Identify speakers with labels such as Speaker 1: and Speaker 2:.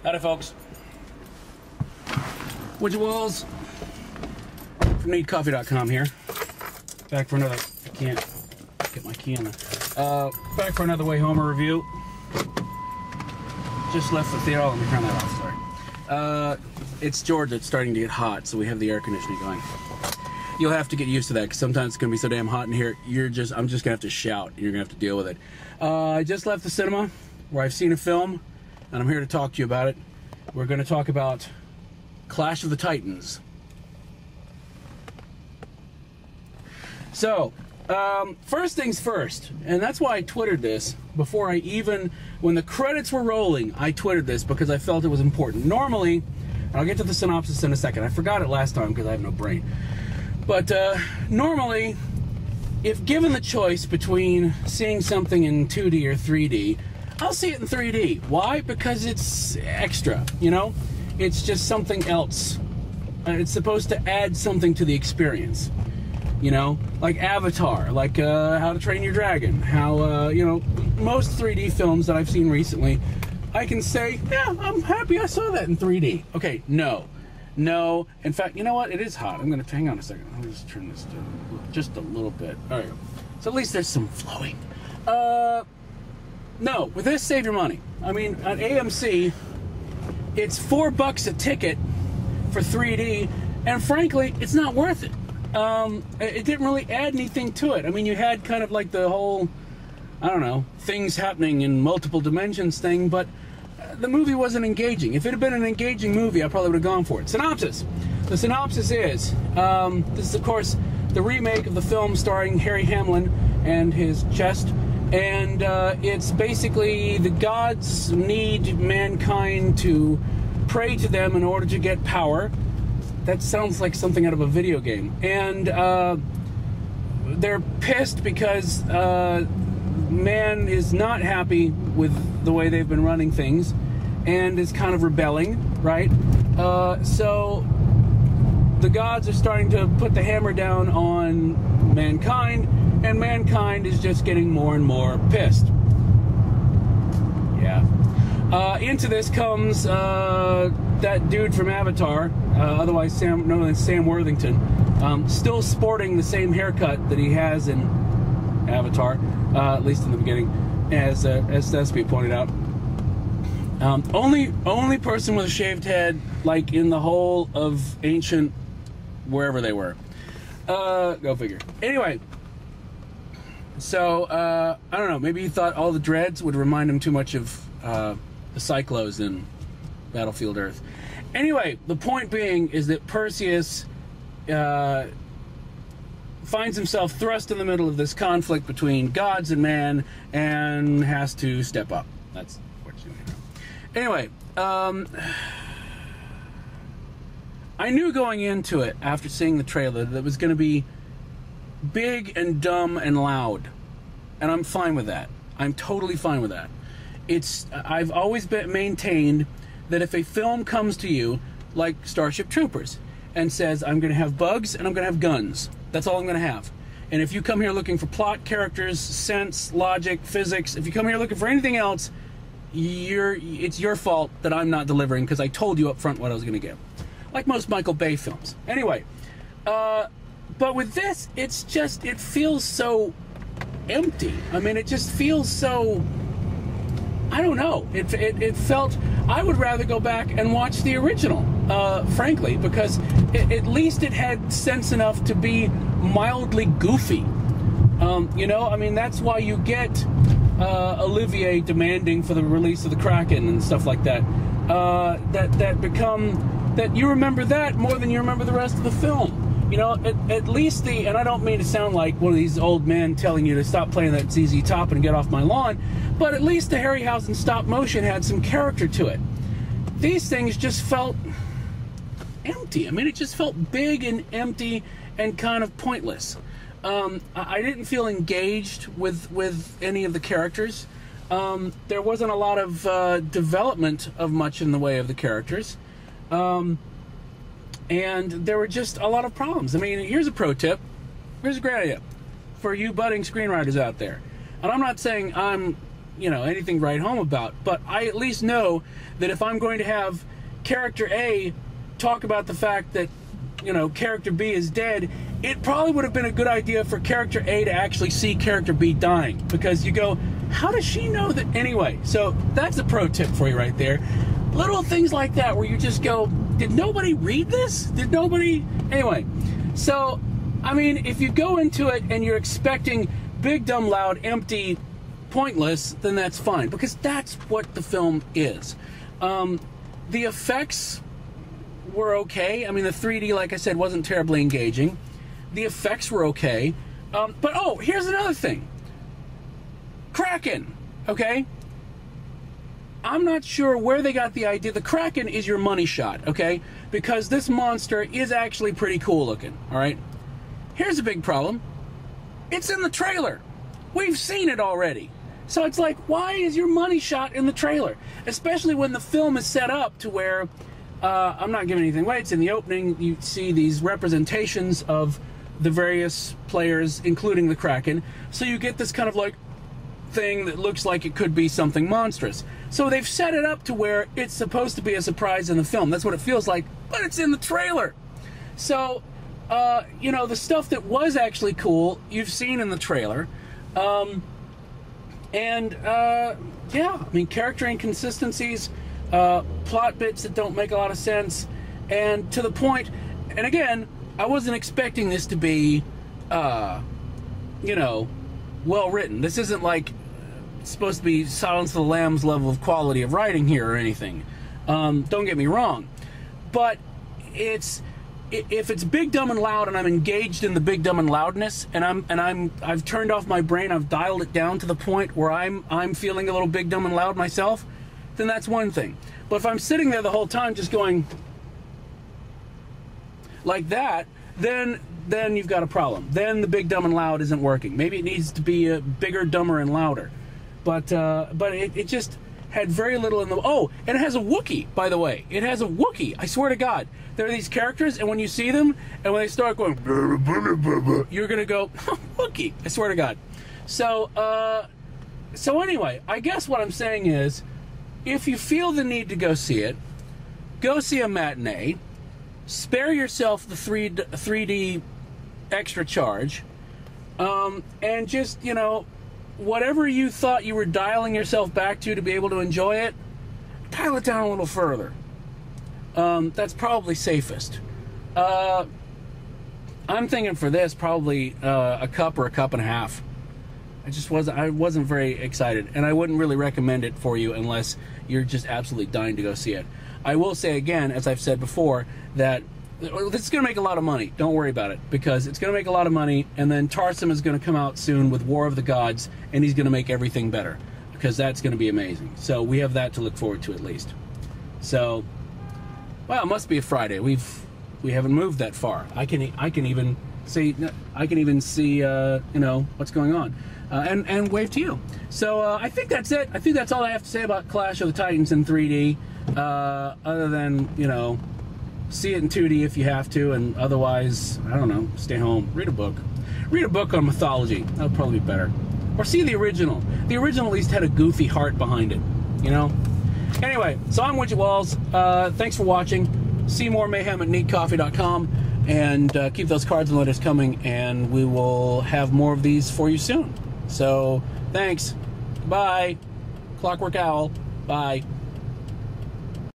Speaker 1: Howdy, folks. Would you walls from needcoffee.com here. Back for another. I can't get my key on that. Back for another Wayhomer review. Just left the theater. Oh, let me turn that off. Sorry. It's Georgia. It's starting to get hot, so we have the air conditioning going. You'll have to get used to that because sometimes it's gonna be so damn hot in here. I'm just gonna have to shout. And you're gonna have to deal with it. I just left the cinema where I've seen a film, and I'm here to talk to you about it. We're gonna talk about Clash of the Titans. So, first things first, and that's why I Twittered this before I even, when the credits were rolling, I Twittered this because I felt it was important. Normally, and I'll get to the synopsis in a second. I forgot it last time because I have no brain. But normally, if given the choice between seeing something in 2D or 3D, I'll see it in 3D. Why? Because it's extra, you know? It's just something else. It's supposed to add something to the experience. You know, like Avatar, like How to Train Your Dragon, how, you know, most 3D films that I've seen recently, I can say, yeah, I'm happy I saw that in 3D. Okay, no. No. In fact, you know what? It is hot. I'm going to, hang on a second. Let me just turn this to just a little bit. All right. So at least there's some flowing. No, with this, save your money. I mean, at AMC, it's $4 a ticket for 3D, and frankly, it's not worth it. It didn't really add anything to it. I mean, you had kind of like the whole, I don't know, things happening in multiple dimensions thing, but the movie wasn't engaging. If it had been an engaging movie, I probably would have gone for it. Synopsis. The synopsis is, this is, of course, the remake of the film starring Harry Hamlin and his chest, and it's basically the gods need mankind to pray to them in order to get power. That sounds like something out of a video game. And they're pissed because man is not happy with the way they've been running things and is kind of rebelling, right? So the gods are starting to put the hammer down on mankind, and mankind is just getting more and more pissed. Yeah. Into this comes that dude from Avatar, otherwise known as Sam Worthington, still sporting the same haircut that he has in Avatar, at least in the beginning, as Thespia pointed out. Only person with a shaved head, like in the whole of ancient wherever they were. Go figure. Anyway, so I don't know. Maybe he thought all the dreads would remind him too much of the Cyclos in Battlefield Earth. Anyway, the point being is that Perseus finds himself thrust in the middle of this conflict between gods and man and has to step up. That's what you know. Anyway, I knew going into it after seeing the trailer that it was going to be big and dumb and loud, and I'm fine with that. I'm totally fine with that. I've always maintained that if a film comes to you, like Starship Troopers, and says, I'm going to have bugs and I'm going to have guns, that's all I'm going to have. And if you come here looking for plot, characters, sense, logic, physics, if you come here looking for anything else, it's your fault that I'm not delivering because I told you up front what I was going to get. Like most Michael Bay films. Anyway, but with this, it feels so empty. I mean, it just feels so, I don't know. It felt, I would rather go back and watch the original, frankly, because at least it had sense enough to be mildly goofy. You know, I mean, that's why you get Olivier demanding for the release of the Kraken and stuff like that. That you remember that more than you remember the rest of the film. You know, at least and I don't mean to sound like one of these old men telling you to stop playing that ZZ Top and get off my lawn, but at least the Harryhausen stop motion had some character to it. These things just felt empty. I mean, it just felt big and empty and kind of pointless. I didn't feel engaged with any of the characters. There wasn't a lot of development of much in the way of the characters. And there were just a lot of problems. I mean, here's a pro tip. Here's a great idea for you budding screenwriters out there. And I'm not saying I'm anything to write home about. But I at least know that if I'm going to have character A talk about the fact that, character B is dead, it probably would have been a good idea for character A to actually see character B dying. Because you go, how does she know that? Anyway, so that's a pro tip for you right there. Little things like that where you just go, did nobody read this? Did nobody? Anyway, so, I mean, if you go into it and you're expecting big, dumb, loud, empty, pointless, then that's fine. Because that's what the film is. The effects were okay. I mean, the 3D, like I said, wasn't terribly engaging. The effects were okay. But, oh, here's another thing. Kraken, okay? I'm not sure where they got the idea. The Kraken is your money shot, okay? Because this monster is actually pretty cool looking, all right? Here's a big problem. It's in the trailer. We've seen it already. So it's like, why is your money shot in the trailer? Especially when the film is set up to where, I'm not giving anything away, it's in the opening, you see these representations of the various players, including the Kraken. So you get this kind of like thing that looks like it could be something monstrous. So they've set it up to where it's supposed to be a surprise in the film. That's what it feels like, but it's in the trailer. So, the stuff that was actually cool, you've seen in the trailer. Yeah, I mean, character inconsistencies, plot bits that don't make a lot of sense, and to the point, and again, I wasn't expecting this to be, well written. This isn't like it's supposed to be Silence of the Lambs level of quality of writing here or anything. Don't get me wrong, but if it's big, dumb, and loud, and I'm engaged in the big, dumb, and loudness, and I've turned off my brain, I've dialed it down to the point where I'm feeling a little big, dumb, and loud myself, then that's one thing. But if I'm sitting there the whole time just going like that, then you've got a problem. Then the big, dumb, and loud isn't working. Maybe it needs to be a bigger, dumber, and louder. But it just had very little in the... Oh, and it has a Wookiee, by the way. It has a Wookiee. I swear to God. There are these characters, and when you see them, and when they start going... You're going to go, Wookiee. I swear to God. So anyway, I guess what I'm saying is, if you feel the need to go see it, go see a matinee. Spare yourself the 3D extra charge, and just, whatever you thought you were dialing yourself back to be able to enjoy it, dial it down a little further. That's probably safest. I'm thinking for this probably a cup or a cup and a half. I wasn't very excited, and I wouldn't really recommend it for you unless you're just absolutely dying to go see it. I will say again, as I've said before, that this is going to make a lot of money. Don't worry about it, because it's going to make a lot of money, and then Tarsem is going to come out soon with War of the Gods, and he's going to make everything better, because that's going to be amazing. So we have that to look forward to at least. So, well, it must be a Friday. We haven't moved that far. I can even see what's going on, and wave to you. So I think that's it. I think that's all I have to say about Clash of the Titans in 3D. Other than, see it in 2D if you have to, and otherwise, I don't know, stay home, read a book. Read a book on mythology. That would probably be better. Or see the original. The original at least had a goofy heart behind it, Anyway, so I'm Widget Walls. Thanks for watching. See more mayhem at neatcoffee.com, and keep those cards and letters coming, and we will have more of these for you soon. So, thanks. Bye. Clockwork Owl. Bye.